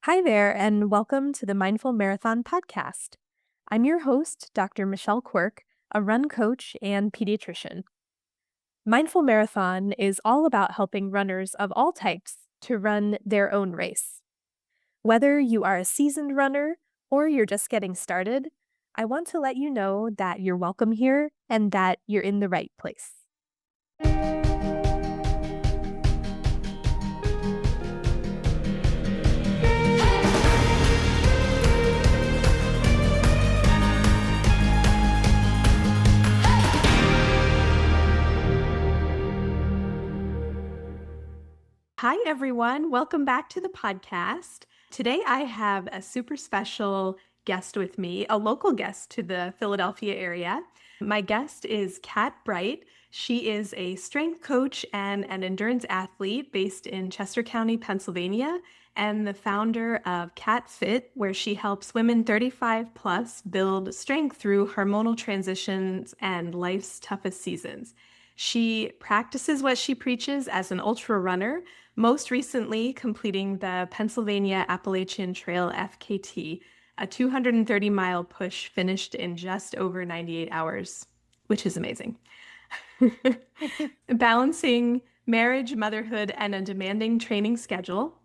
Hi there, and welcome to the Mindful Marathon podcast. I'm your host, Dr. Michelle Quirk, a run coach and pediatrician. Mindful Marathon is all about helping runners of all types to run their own race. Whether you are a seasoned runner or you're just getting started, I want to let you know that you're welcome here and that you're in the right place. Hi, everyone. Welcome back to the podcast. Today, I have a super special guest with me, a local guest to the Philadelphia area. My guest is Kat Bright. She is a strength coach and an endurance athlete based in Chester County, Pennsylvania, and the founder of Kat Fit, where she helps women 35 plus build strength through hormonal transitions and life's toughest seasons. She practices what she preaches as an ultra runner, most recently completing the Pennsylvania Appalachian Trail FKT, a 230-mile push finished in just over 98 hours, which is amazing. Balancing marriage, motherhood, and a demanding training schedule,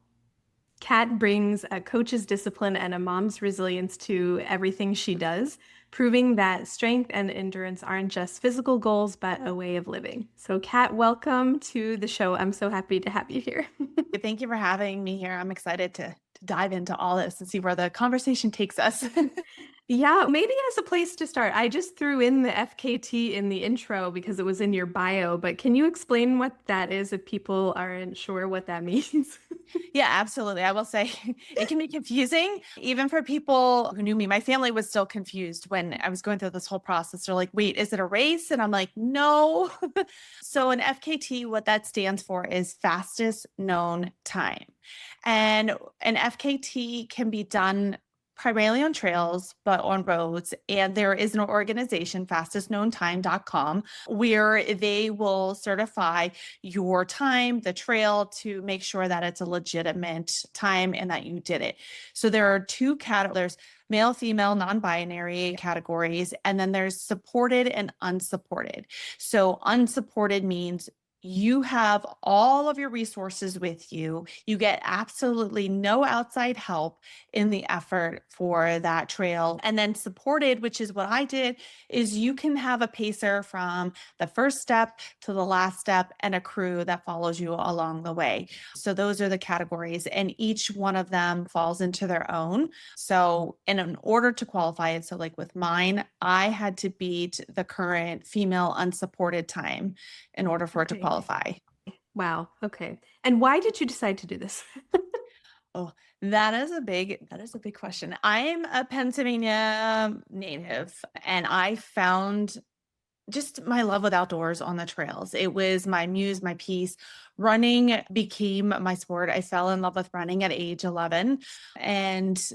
Kat brings a coach's discipline and a mom's resilience to everything she does, proving that strength and endurance aren't just physical goals, but a way of living. So, Kat, welcome to the show. I'm so happy to have you here. Thank you for having me here. I'm excited to dive into all this and see where the conversation takes us. Yeah, maybe as a place to start, I just threw in the FKT in the intro because it was in your bio, but can you explain what that is if people aren't sure what that means? Yeah, absolutely. I will say it can be confusing, even for people who knew me. My family was still confused when I was going through this whole process. They're like, wait, is it a race? And I'm like, no. So an FKT, what that stands for is fastest known time. And an FKT can be done primarily on trails, but on roads. And there is an organization, fastestknowntime.com, where they will certify your time, the trail, to make sure that it's a legitimate time and that you did it. So there are two categories: male, female, non-binary categories, and then there's supported and unsupported. So unsupported means you have all of your resources with you. You get absolutely no outside help in the effort for that trail. And then supported, which is what I did, is you can have a pacer from the first step to the last step and a crew that follows you along the way. So those are the categories, and each one of them falls into their own. So in order to qualify it, so like with mine, I had to beat the current female unsupported time in order for it to Okay. qualify. Wow. Okay. And why did you decide to do this? Oh, that is a big question. I'm a Pennsylvania native, and I found just my love with outdoors on the trails. It was my muse, my peace. Running became my sport. I fell in love with running at age 11 and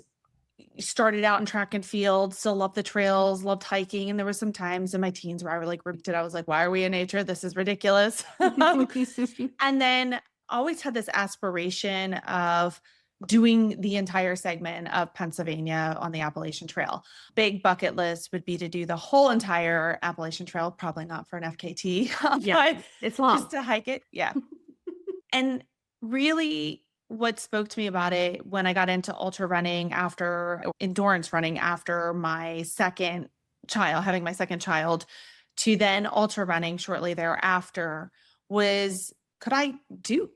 started out in track and field, still loved the trails, loved hiking. And there were some times in my teens where I like ripped it. I was like, why are we in nature? This is ridiculous. And then always had this aspiration of doing the entire segment of Pennsylvania on the Appalachian Trail. Big bucket list would be to do the whole entire Appalachian Trail, probably not for an FKT, Yeah, but it's long. just to hike it. Yeah. And really, what spoke to me about it when I got into ultra running after endurance running after my second child, having my second child, to then ultra running shortly thereafter was, could I do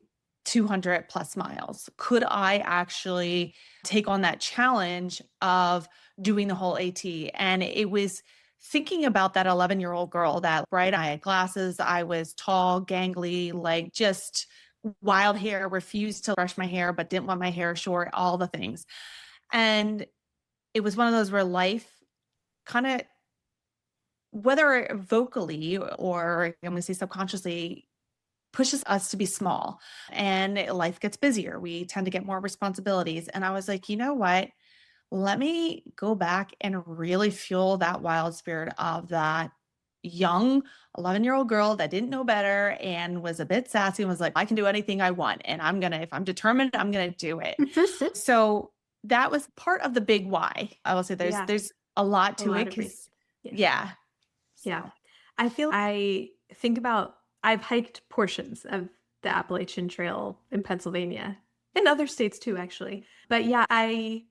200 plus miles? Could I actually take on that challenge of doing the whole AT? And it was thinking about that 11-year-old girl, that bright eyed glasses. I was tall, gangly, like just wild hair, refused to brush my hair, but didn't want my hair short, all the things. And it was one of those where life kind of, whether vocally or I'm going to say subconsciously, pushes us to be small, and life gets busier. We tend to get more responsibilities. And I was like, you know what? Let me go back and really fuel that wild spirit of that young 11-year-old girl that didn't know better and was a bit sassy and was like, I can do anything I want. And if I'm determined, I'm going to do it. So that was part of the big why. I will say Yeah, there's a lot a to it lot of reasons. because Yeah. yeah. Yeah. So I think about, I've hiked portions of the Appalachian Trail in Pennsylvania, in other states too, actually. But yeah, I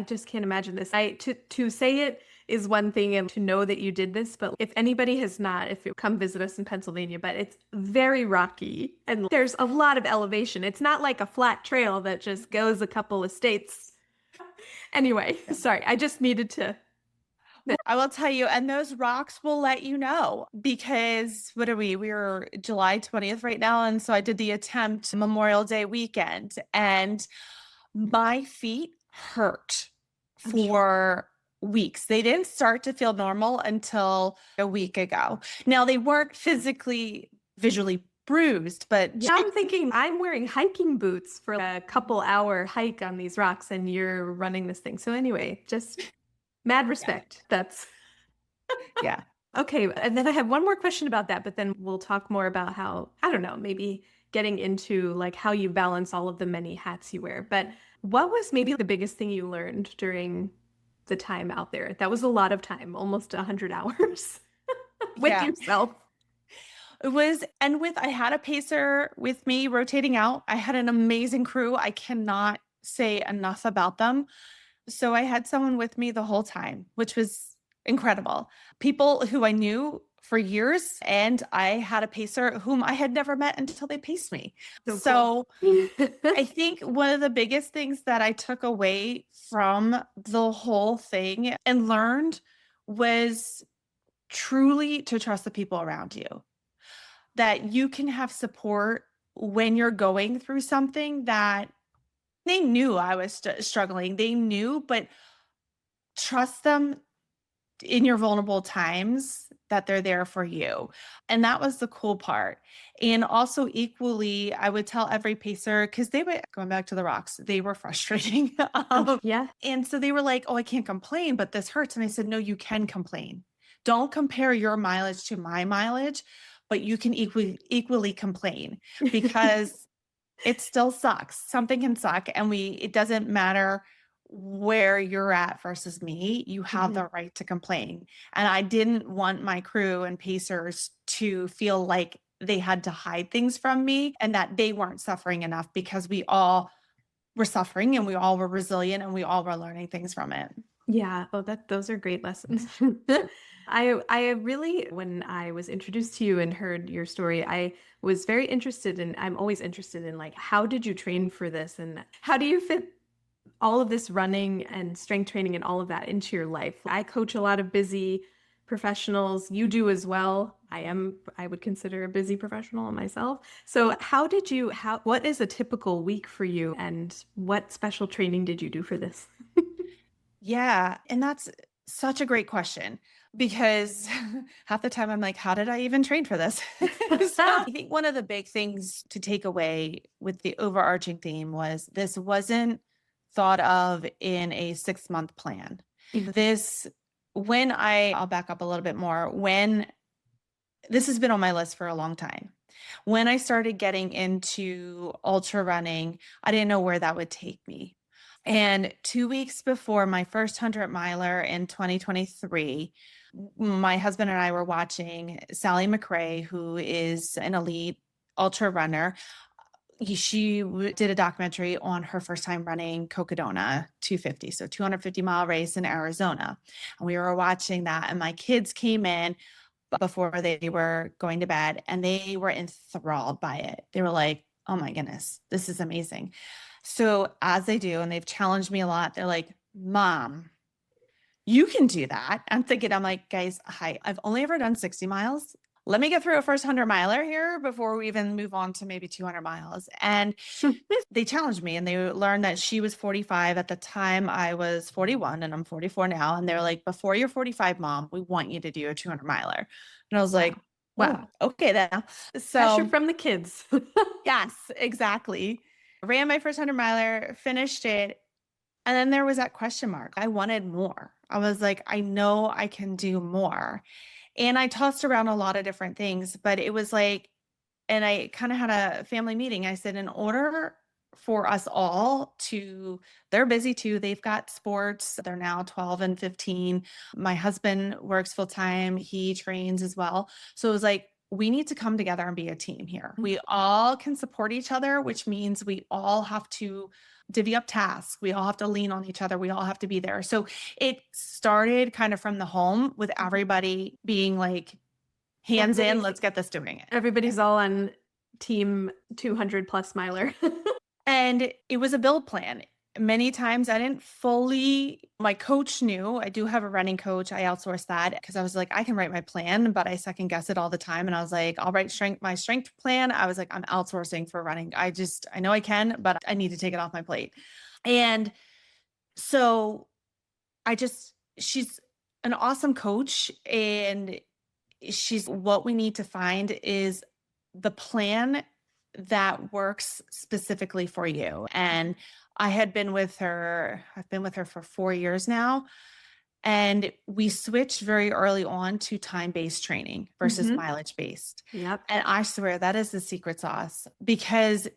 just can't imagine this. To say it is one thing and to know that you did this, but if anybody has not, if you come visit us in Pennsylvania, but it's very rocky and there's a lot of elevation. It's not like a flat trail that just goes a couple of states. Anyway, yeah. sorry, I just needed to. I will tell you, and those rocks will let you know because what are we? We're July 20th right now. And so I did the attempt Memorial Day weekend and my feet hurt I'm sure. for weeks. They didn't start to feel normal until a week ago. Now they weren't physically, visually bruised, but Yeah, I'm thinking I'm wearing hiking boots for a couple hour hike on these rocks and you're running this thing. So anyway, just mad yeah, respect. That's yeah. okay. And then I have one more question about that, but then we'll talk more about how, I don't know, maybe getting into like how you balance all of the many hats you wear. But what was maybe the biggest thing you learned during the time out there? That was a lot of time, almost 100 hours with Yeah. yourself. It was, and with, I had a pacer with me rotating out. I had an amazing crew. I cannot say enough about them. So I had someone with me the whole time, which was incredible. People who I knew for years, and I had a pacer whom I had never met until they paced me. So cool. So I think one of the biggest things that I took away from the whole thing and learned was truly to trust the people around you, that you can have support when you're going through something that they knew I was struggling. They knew, but trust them in your vulnerable times that they're there for you. And that was the cool part. And also equally, I would tell every pacer because they were going back to the rocks, they were frustrating. Yeah. And so they were like, oh, I can't complain, but this hurts. And I said, no, you can complain. Don't compare your mileage to my mileage, but you can equally complain because it still sucks. Something can suck. And it doesn't matter where you're at versus me, you have Mhm. the right to complain. And I didn't want my crew and pacers to feel like they had to hide things from me and that they weren't suffering enough because we all were suffering and we all were resilient and we all were learning things from it. Yeah, oh, those are great lessons. I really, when I was introduced to you and heard your story, I was very interested in, I'm always interested in like, how did you train for this and how do you fit all of this running and strength training and all of that into your life? I coach a lot of busy professionals. You do as well. I would consider a busy professional myself. So what is a typical week for you and what special training did you do for this? Yeah. And that's such a great question because half the time I'm like, how did I even train for this? So I think one of the big things to take away with the overarching theme was this wasn't thought of in a 6-month plan. This, I'll back up a little bit more, when this has been on my list for a long time. When I started getting into ultra running, I didn't know where that would take me. And 2 weeks before my first 100 miler in 2023, my husband and I were watching Sally McRae, who is an elite ultra runner. She did a documentary on her first time running Cocodona 250, so 250-mile race in Arizona. And we were watching that, and my kids came in before they were going to bed and they were enthralled by it. They were like, oh my goodness, this is amazing. So as they do, and they've challenged me a lot, they're like, Mom, you can do that. I'm like, guys, hi, I've only ever done 60 miles. Let me get through a first 100 miler here before we even move on to maybe 200 miles. And they challenged me and they learned that she was 45 at the time. I was 41 and I'm 44 now. And they're like, before you're 45, Mom, we want you to do a 200 miler. And I was like, Wow. oh, Wow. okay then. Pressure So from the kids. yes, exactly. Ran my first 100 miler, finished it. And then there was that question mark. I wanted more. I was like, I know I can do more. And I tossed around a lot of different things, but it was like, and I kind of had a family meeting. I said, in order for us all to, they're busy too. They've got sports. They're now 12 and 15. My husband works full time. He trains as well. So it was like, we need to come together and be a team here. We all can support each other, which means we all have to divvy up tasks. We all have to lean on each other. We all have to be there. So it started kind of from the home with everybody being like, hands in, let's get this doing it. Everybody's all on team 200 plus miler. And it was a build plan. Many times I didn't fully, my coach knew. I do have a running coach. I outsourced that because I was like, I can write my plan, but I second guess it all the time. And I was like, I'll write my strength plan. I was like, I'm outsourcing for running. I know I can, but I need to take it off my plate. And so she's an awesome coach, and what we need to find is the plan that works specifically for you. And I've been with her for 4 years now. And we switched very early on to time-based training versus mileage-based. Yep. And I swear that is the secret sauce, because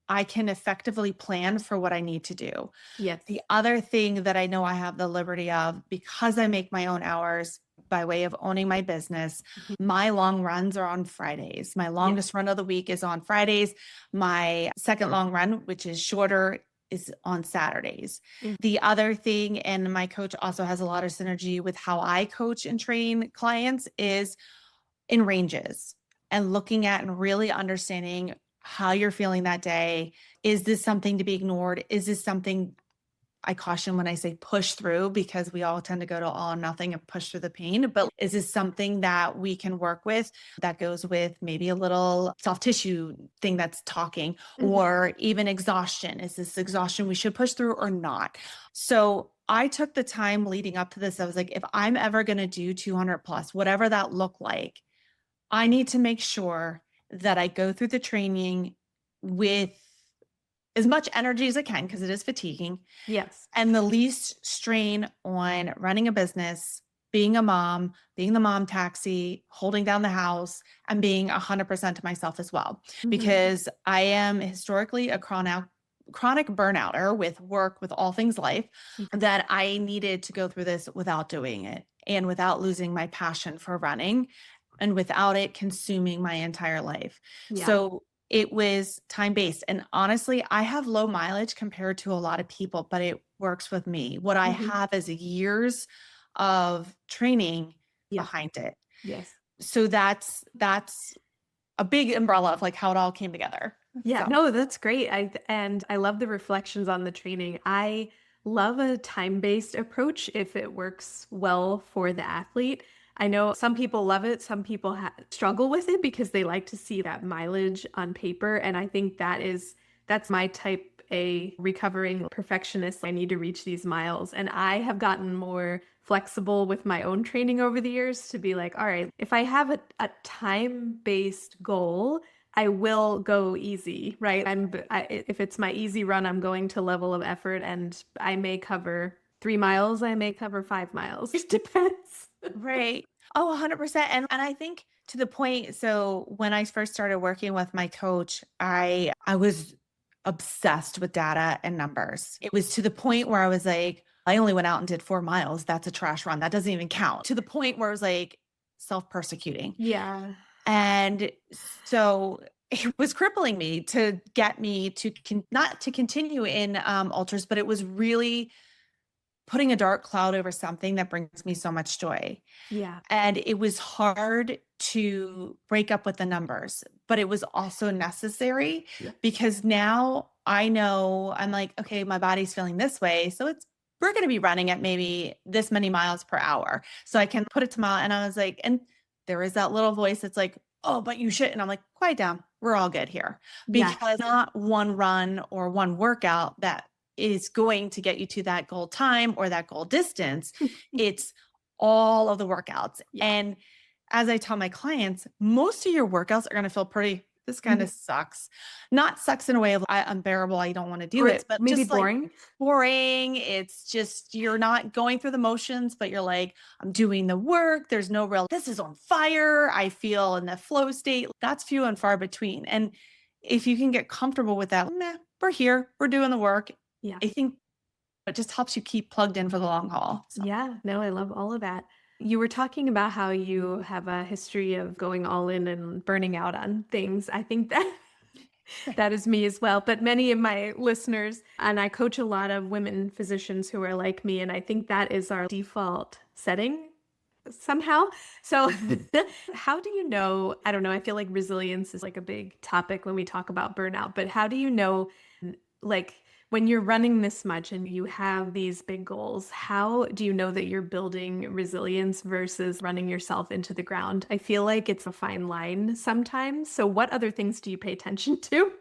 I can effectively plan for what I need to do. Yes. The other thing that I know I have the liberty of, because I make my own hours by way of owning my business, my long runs are on Fridays. My longest run of the week is on Fridays. My second long run, which is shorter, is on Saturdays. The other thing, and my coach also has a lot of synergy with how I coach and train clients, is in ranges and looking at and really understanding how you're feeling that day. Is this something to be ignored? Is this something, I caution when I say push through, because we all tend to go to all or nothing and push through the pain, but is this something that we can work with that goes with maybe a little soft tissue thing that's talking, or even exhaustion? Is this exhaustion we should push through or not? So I took the time leading up to this. I was like, if I'm ever going to do 200 plus, whatever that looked like, I need to make sure that I go through the training with as much energy as I can, because it is fatiguing. Yes. And the least strain on running a business, being a mom, being the mom taxi, holding down the house, and being 100% to myself as well. Because I am historically a chronic burnouter with work, with all things life, that I needed to go through this without doing it and without losing my passion for running and without it consuming my entire life. So it was time-based. And honestly, I have low mileage compared to a lot of people, but it works with me. What I have is years of training behind it. Yes. So that's a big umbrella of like how it all came together. Yeah, So. no, that's great. I love the reflections on the training. I love a time-based approach if it works well for the athlete. I know some people love it. Some people struggle with it because they like to see that mileage on paper. And I think that's my type A, recovering perfectionist. I need to reach these miles. And I have gotten more flexible with my own training over the years to be like, all right, if I have a time-based goal, I will go easy, right? If it's my easy run, I'm going to level of effort, and I may cover 3 miles. I may cover 5 miles. It depends. Right. Oh, 100%. And I think to the point, so when I first started working with my coach, I was obsessed with data and numbers. It was to the point where I was like, I only went out and did 4 miles. That's a trash run. That doesn't even count. To the point where I was like self-persecuting. Yeah. And so it was crippling me to get me to not to continue in ultras, but it was really putting a dark cloud over something that brings me so much joy. Yeah. And it was hard to break up with the numbers, but it was also necessary because now I know I'm like, okay, my body's feeling this way. So we're going to be running at maybe this many miles per hour. So I can put it to mile. And I was like, and there is that little voice that's like, oh, but you should. And I'm like, quiet down. We're all good here. Because not one run or one workout that is going to get you to that goal time or that goal distance. It's all of the workouts. And as I tell my clients, most of your workouts are going to feel this kind of sucks. Not sucks in a way of unbearable, I don't want to do it, but maybe just boring. Like boring. It's just, you're not going through the motions, but you're like, I'm doing the work. There's no real, this is on fire. I feel in the flow state. That's few and far between. And If you can get comfortable with that, meh, we're here, we're doing the work. Yeah. I think it just helps you keep plugged in for the long haul. So. Yeah. No, I love all of that. You were talking about how you have a history of going all in and burning out on things. I think that that is me as well. But many of my listeners, and I coach a lot of women physicians who are like me, and I think that is our default setting somehow. So, how do you know? I don't know. I feel like resilience is like a big topic when we talk about burnout, but how do you know, like, when you're running this much and you have these big goals, how do you know that you're building resilience versus running yourself into the ground? I feel like it's a fine line sometimes. So, what other things do you pay attention to?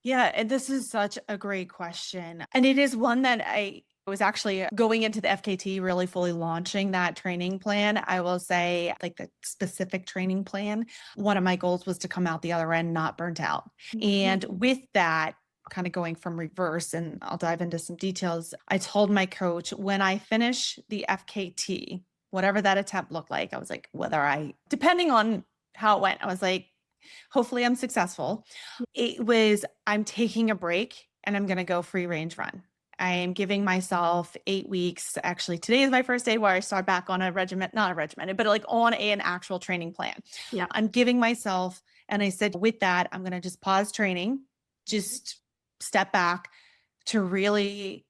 Yeah, and this is such a great question. And it is one that I was actually going into the FKT, really fully launching that training plan. I will say, like the specific training plan, one of my goals was to come out the other end not burnt out. And with that, kind of going from reverse, and I'll dive into some details. I told my coach when I finish the FKT, whatever that attempt looked like, I was like, depending on how it went, I was like, hopefully I'm successful. It was, I'm taking a break and I'm going to go free range run. I am giving myself 8 weeks. Actually, today is my first day where I start back on a regiment, not a regimented, but like on an actual training plan. Yeah. I'm giving myself, and I said, with that, I'm going to just pause training, just step back to really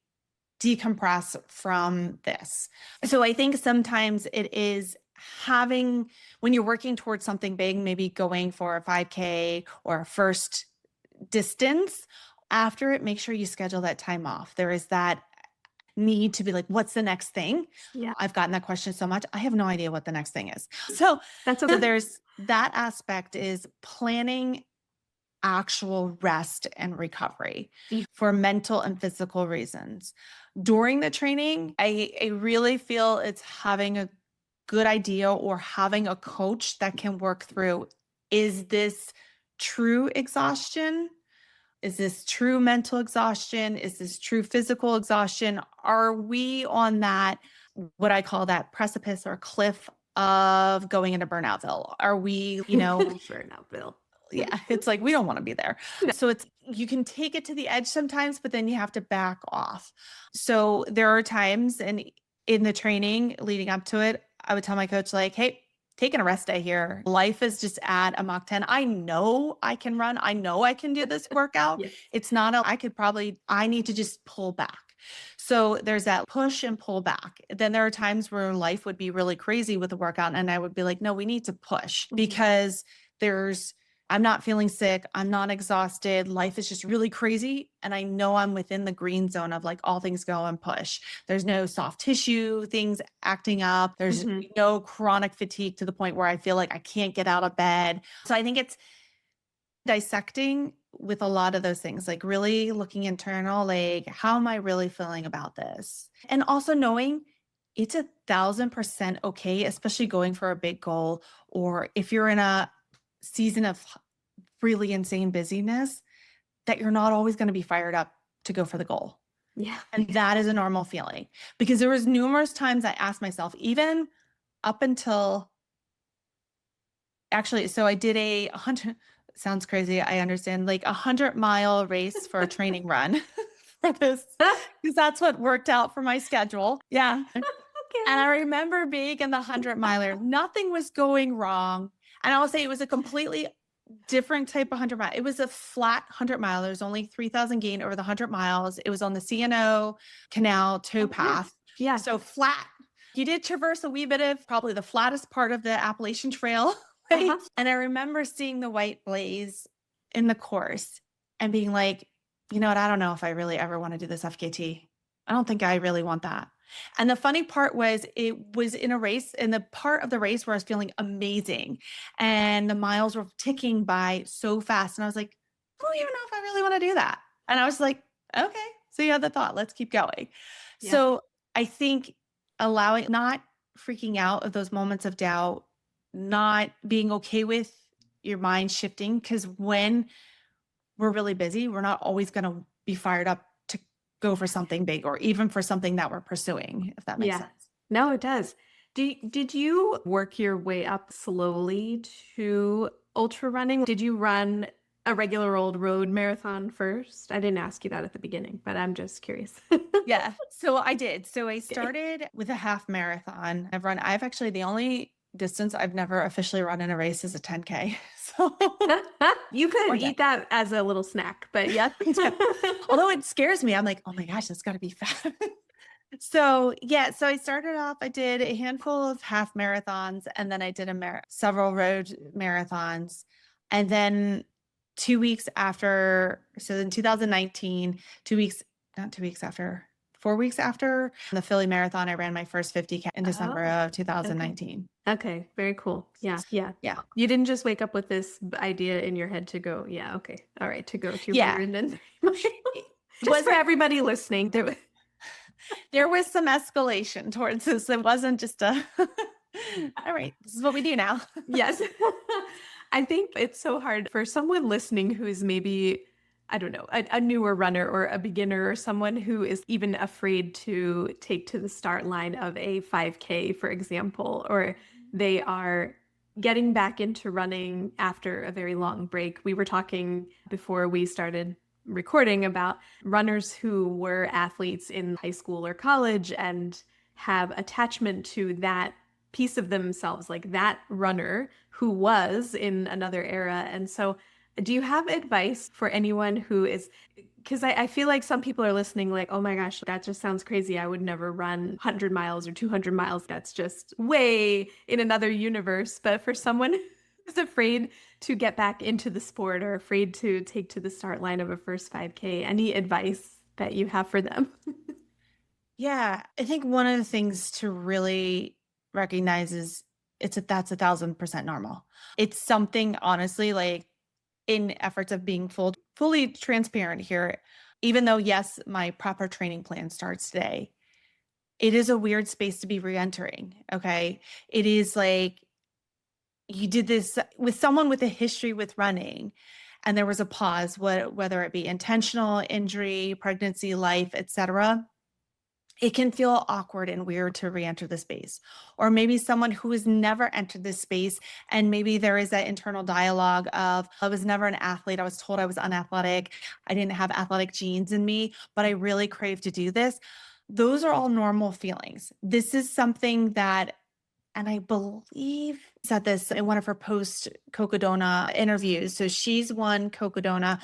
decompress from this. So I think sometimes it is having, when you're working towards something big, maybe going for a 5K or a first distance, after it, make sure you schedule that time off. There is that need to be like, what's the next thing? Yeah. I've gotten that question so much. I have no idea what the next thing is. So That's okay. there's that aspect is planning actual rest and recovery for mental and physical reasons. During the training, I really feel it's having a good idea or having a coach that can work through, is this true exhaustion? Is this true mental exhaustion? Is this true physical exhaustion? Are we on that, what I call that precipice or cliff of going into Burnoutville? Are we, Burnoutville. yeah, it's like, we don't want to be there. No. So you can take it to the edge sometimes, but then you have to back off. So there are times, and in the training leading up to it, I would tell my coach, like, hey, taking a rest day here. Life is just at a Mach 10. I know I can run. I know I can do this workout. Yes. It's not I need to just pull back. So there's that push and pull back. Then there are times where life would be really crazy with the workout. And I would be like, no, we need to push because I'm not feeling sick. I'm not exhausted. Life is just really crazy. And I know I'm within the green zone of like all things go and push. There's no soft tissue things acting up. There's no chronic fatigue to the point where I feel like I can't get out of bed. So I think it's dissecting with a lot of those things, like really looking internal, like, how am I really feeling about this? And also knowing it's 1,000% okay, especially going for a big goal, or if you're in a season of really insane busyness, that you're not always going to be fired up to go for the goal. Yeah. And that is a normal feeling, because there was numerous times I asked myself, even up until actually, so I did 100, sounds crazy, I understand, like 100-mile race for a training run for this, because that's what worked out for my schedule. Yeah. Okay. And I remember being in the 100-miler, nothing was going wrong. And I'll say it was a completely different type of 100 mile. It was a flat 100 mile. There's only 3,000 gain over the 100 miles. It was on the CNO Canal towpath. Yeah. So flat. You did traverse a wee bit of probably the flattest part of the Appalachian Trail. Right? And I remember seeing the white blaze in the course and being like, you know what? I don't know if I really ever want to do this FKT. I don't think I really want that. And the funny part was, it was in a race, in the part of the race where I was feeling amazing and the miles were ticking by so fast. And I was like, I don't even know if I really want to do that. And I was like, okay. So you had the thought, let's keep going. Yeah. So I think allowing, not freaking out of those moments of doubt, not being okay with your mind shifting, because when we're really busy, we're not always going to be fired up to go for something big, or even for something that we're pursuing, if that makes sense. No, it does. Did you work your way up slowly to ultra running? Did you run a regular old road marathon first? I didn't ask you that at the beginning, but I'm just curious. Yeah. So I did. So I Okay. started with a half marathon. I've actually, the only distance I've never officially run in a race is a 10K. So, You could or 10. eat that as a little snack, but yeah. Although it scares me, I'm like, oh my gosh, that's got to be fast. So yeah, so I started off, I did a handful of half marathons and then I did several road marathons. And then 2 weeks after, so in 2019, 2 weeks, not 2 weeks after, 4 weeks after the Philly Marathon, I ran my first 50K in December Oh, of okay. 2019. Okay, very cool. Yeah, yeah. Yeah. You didn't just wake up with this idea in your head to go, yeah, okay. All right, to go Yeah. 230 miles. It Just was for everybody listening, there was some escalation towards this. It wasn't just a all right, this is what we do now. yes. I think it's so hard for someone listening who is maybe, I don't know, a newer runner or a beginner or someone who is even afraid to take to the start line of a 5K, for example, or they are getting back into running after a very long break. We were talking before we started recording about runners who were athletes in high school or college and have attachment to that piece of themselves, like that runner who was in another era. And so, do you have advice for anyone who is? Because I feel like some people are listening, like, oh my gosh, that just sounds crazy. I would never run 100 miles or 200 miles. That's just way in another universe. But for someone who's afraid to get back into the sport or afraid to take to the start line of a first 5K, any advice that you have for them? Yeah, I think one of the things to really recognize is that's 1,000% normal. It's something honestly, like in efforts of being fully transparent here, even though yes, my proper training plan starts today, it is a weird space to be re-entering. Okay. It is like you did this with someone with a history with running and there was a pause, whether it be intentional injury, pregnancy, life, etc. It can feel awkward and weird to re-enter the space. Or maybe someone who has never entered this space, and maybe there is that internal dialogue of, I was never an athlete. I was told I was unathletic. I didn't have athletic genes in me, but I really crave to do this. Those are all normal feelings. This is something that, and I believe said this in one of her post Cocodona interviews. So she's won Cocodona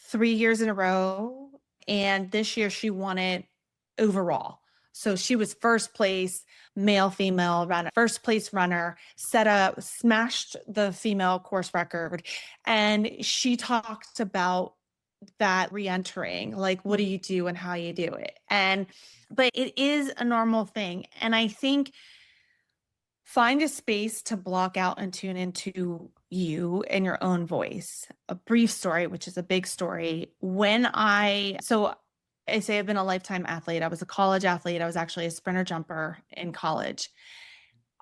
3 years in a row. And this year she won it overall. So she was first place male female runner, first place runner, smashed the female course record. And she talked about that re-entering, like what do you do and how you do it. But it is a normal thing. And I think find a space to block out and tune into you and your own voice. A brief story, which is a big story. So I say I've been a lifetime athlete. I was a college athlete. I was actually a sprinter jumper in college.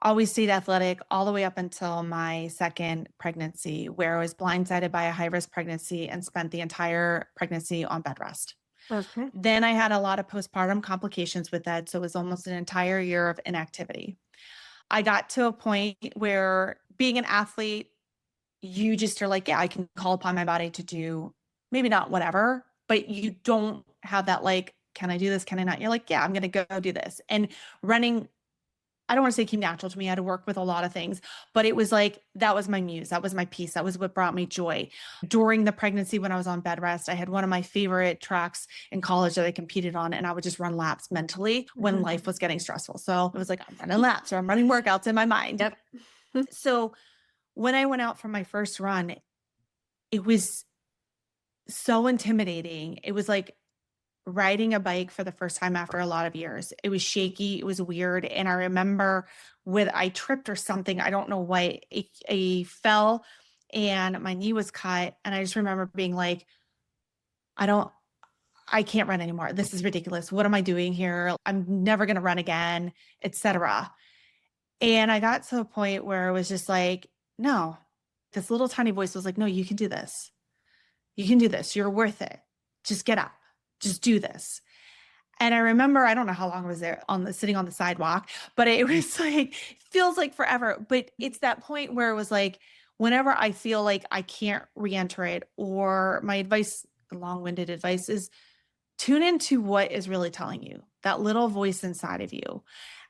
Always stayed athletic all the way up until my second pregnancy, where I was blindsided by a high risk pregnancy and spent the entire pregnancy on bed rest. Okay. Then I had a lot of postpartum complications with that. So it was almost an entire year of inactivity. I got to a point where being an athlete, you just are like, yeah, I can call upon my body to do maybe not whatever, but you don't have that like, can I do this? Can I not? You're like, yeah, I'm going to go do this. And running, I don't want to say came natural to me. I had to work with a lot of things, but it was like, that was my muse. That was my peace. That was what brought me joy. During the pregnancy, when I was on bed rest, I had one of my favorite tracks in college that I competed on, and I would just run laps mentally when life was getting stressful. So it was like, I'm running laps or I'm running workouts in my mind. Yep. So when I went out for my first run, it was so intimidating. It was like riding a bike for the first time after a lot of years. It was shaky. It was weird. And I remember I tripped or something. I don't know what. I fell and my knee was cut. And I just remember being like, I can't run anymore. This is ridiculous. What am I doing here? I'm never going to run again, etc. And I got to a point where it was just like, no, this little tiny voice was like, no, you can do this. You can do this. You're worth it. Just get up. Just do this. And I remember, I don't know how long I was there sitting on the sidewalk, but it was like, feels like forever. But it's that point where it was like, whenever I feel like I can't re-enter it, or my advice, long-winded advice, is tune into what is really telling you, that little voice inside of you,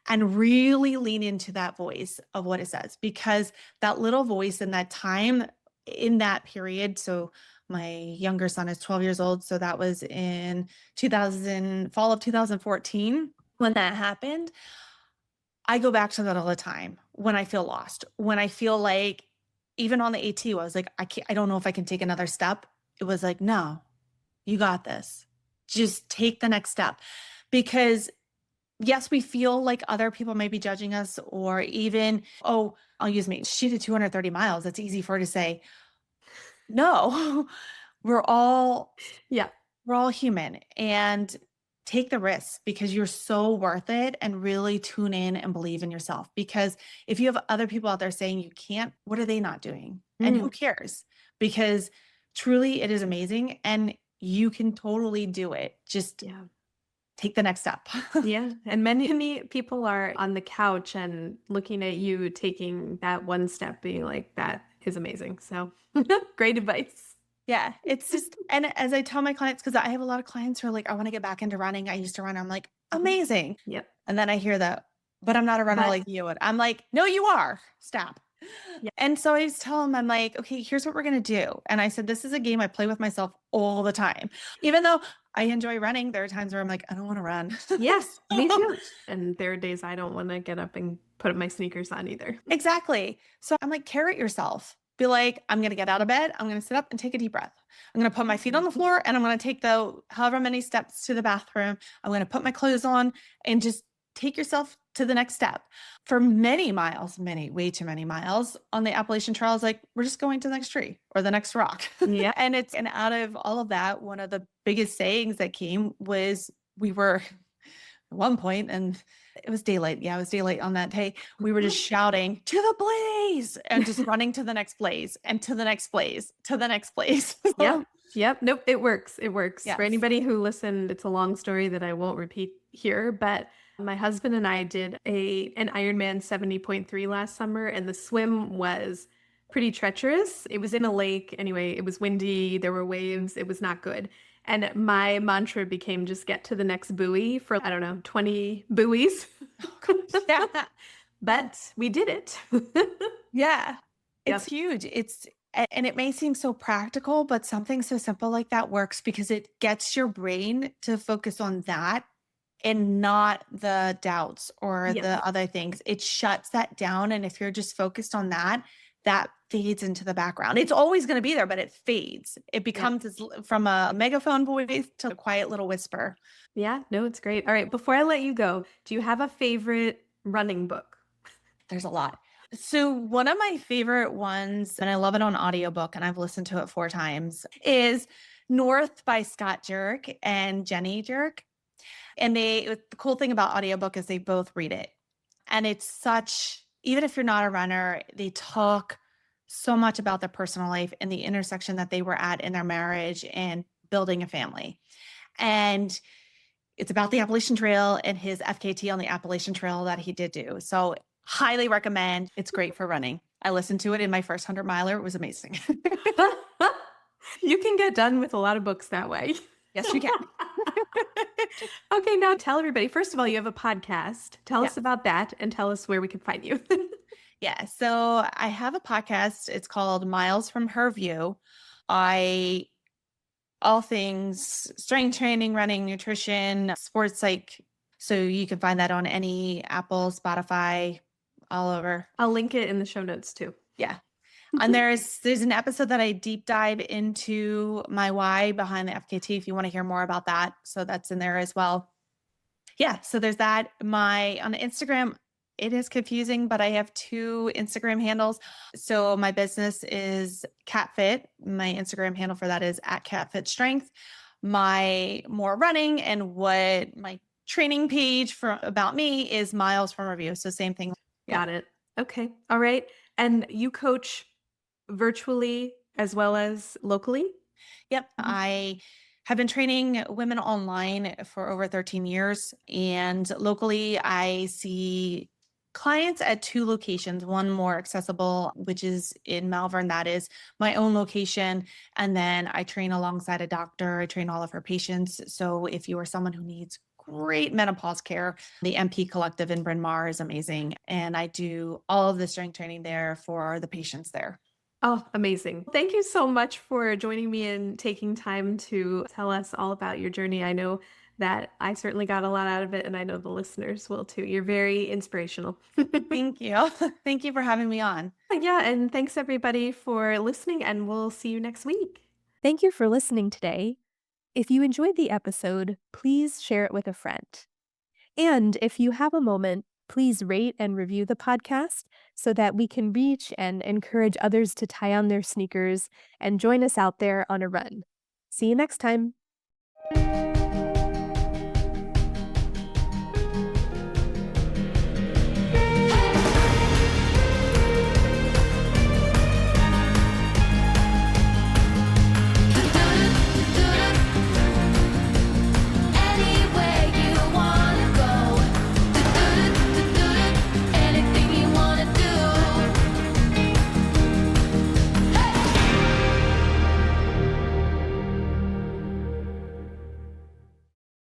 and really lean into that voice of what it says, because that little voice in that time, in that period. So my younger son is 12 years old. So that was in fall of 2014 when that happened. I go back to that all the time when I feel lost, when I feel like, even on the AT, I was like, I don't know if I can take another step. It was like, no, you got this. Just take the next step. Because yes, we feel like other people may be judging us, or even, oh, I'll use me. She did 230 miles. It's easy for her to say, no, we're all Yeah. we're all human, and take the risks because you're so worth it, and really tune in and believe in yourself. Because if you have other people out there saying you can't, what are they not doing? And who cares? Because truly it is amazing and you can totally do it. Just Yeah. take the next step. Yeah. And many people are on the couch and looking at you taking that one step, being like, that is amazing. So great advice. Yeah, it's just, and as I tell my clients, because I have a lot of clients who are like, I want to get back into running. I used to run. I'm like, amazing. Yep. And then I hear that, but I'm not a runner But like you would. I'm like, no, you are. Stop. yeah. And so I just tell them, I'm like, okay, here's what we're going to do. And I said, this is a game I play with myself all the time. Even though I enjoy running, there are times where I'm like, I don't want to run. Yes, me too. And there are days I don't want to get up and put my sneakers on either. Exactly. So I'm like, carrot yourself. Be like, I'm going to get out of bed. I'm going to sit up and take a deep breath. I'm going to put my feet on the floor, and I'm going to take the however many steps to the bathroom. I'm going to put my clothes on and just take yourself to the next step. For many miles, way too many miles on the Appalachian Trail, is like, we're just going to the next tree or the next rock. Yeah. And out of all of that, one of the biggest sayings that came was, we were at one point, and it was daylight. Yeah, it was daylight on that day. We were just shouting, to the blaze, and just running to the next blaze, and to the next blaze, to the next blaze. Yep. Yep. Nope. It works. It works. Yes. For anybody who listened, it's a long story that I won't repeat here, but my husband and I did an Ironman 70.3 last summer, and the swim was pretty treacherous. It was in a lake. Anyway, it was windy. There were waves. It was not good. And my mantra became just get to the next buoy for, I don't know, 20 buoys. Yeah. But we did it. Yeah. Yep. It's huge. And it may seem so practical, but something so simple like that works because it gets your brain to focus on that and not the doubts or Yes. the other things. It shuts that down. And if you're just focused on that, that fades into the background. It's always going to be there, but it fades. It becomes from a megaphone voice to a quiet little whisper. Yeah, no, it's great. All right, before I let you go, do you have a favorite running book? There's a lot. So one of my favorite ones, and I love it on audiobook, and I've listened to it 4 times, is North by Scott Jurek and Jenny Jurek. And the cool thing about audiobook is they both read it. And it's such, even if you're not a runner, they talk so much about their personal life and the intersection that they were at in their marriage and building a family. And it's about the Appalachian Trail and his FKT on the Appalachian Trail that he did do. So highly recommend. It's great for running. I listened to it in my first 100 miler. It was amazing. You can get done with a lot of books that way. Yes, you can. Okay, now tell everybody. First of all, you have a podcast. Tell us about that and tell us where we can find you. Yeah. So I have a podcast. It's called Miles from Her View. All things strength training, running, nutrition, sports psych. So you can find that on any Apple, Spotify, all over. I'll link it in the show notes too. Yeah. And there's an episode that I deep dive into my why behind the FKT if you want to hear more about that. So that's in there as well. Yeah. So there's that. On Instagram, it is confusing, but I have 2 Instagram handles. So my business is CatFit. My Instagram handle for that is @CatFitStrength. My more running and what my training page about me is Miles from Review. So same thing. Got it. Okay. All right. And you coach virtually as well as locally? Yep. I have been training women online for over 13 years. And locally, I see Clients at 2 locations, one more accessible, which is in Malvern. That is my own location. And then I train alongside a doctor. I train all of her patients. So if you are someone who needs great menopause care, the MP Collective in Bryn Mawr is amazing. And I do all of the strength training there for the patients there. Oh, amazing. Thank you so much for joining me and taking time to tell us all about your journey. I know that I certainly got a lot out of it, and I know the listeners will too. You're very inspirational. Thank you. Thank you for having me on. Yeah, and thanks everybody for listening, and we'll see you next week. Thank you for listening today. If you enjoyed the episode, please share it with a friend. And if you have a moment, please rate and review the podcast so that we can reach and encourage others to tie on their sneakers and join us out there on a run. See you next time.